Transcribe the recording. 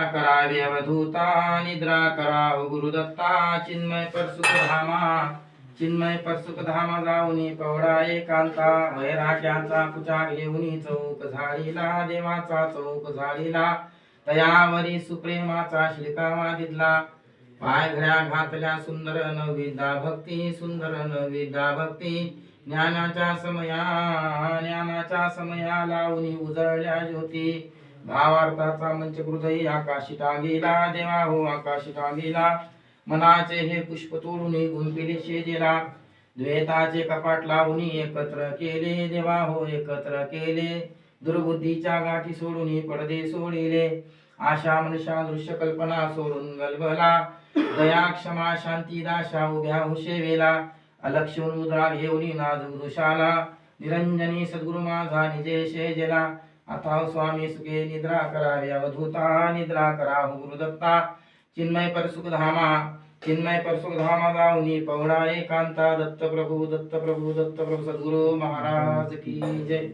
करावे अवधूता निद्रा कराव गुरुदत्ता चिन्मय परसुख धामा जाऊनी पवडा एकांता वैराग्याचा कुचा घेऊनी चौक झाडीला देवाचा चौक झाडीला तयावरी सुप्रेमाचा शिलका वादितला पाय घड्या घातल्या सुंदर नविदा भक्ती ज्ञानाच्या समया लावूनी उजळल्या ज्योती भावार्थाचा मंच हृदय आकाशी टांगिला देवा हो आकाशी टांगिला मनाचे हे पुष्प तोडून गुंपिले शेजेला द्वैताचे कपाट लावून एकत्र केले देवा हो एकत्र केले दुर्बुद्धीच्या गाठी सोडून पडदे सोडिले आशा मनुष्या दृश्य कल्पना सोडून गलबला दया क्षमा शांती दाशा उभ्या हुशेवेला अलक्षून मुद्रा घेऊन नाजूक दुशाला निरंजनी सद्गुरु माझा निजे शेजेला अथाव स्वामी सुखे निद्रा करावे अवधूता निद्रा कराहु गुरुदत्ता चिन्मय परसुख धामा जाऊनी पवडा एकांता दत्त प्रभु सद्गुरु महाराज की जय।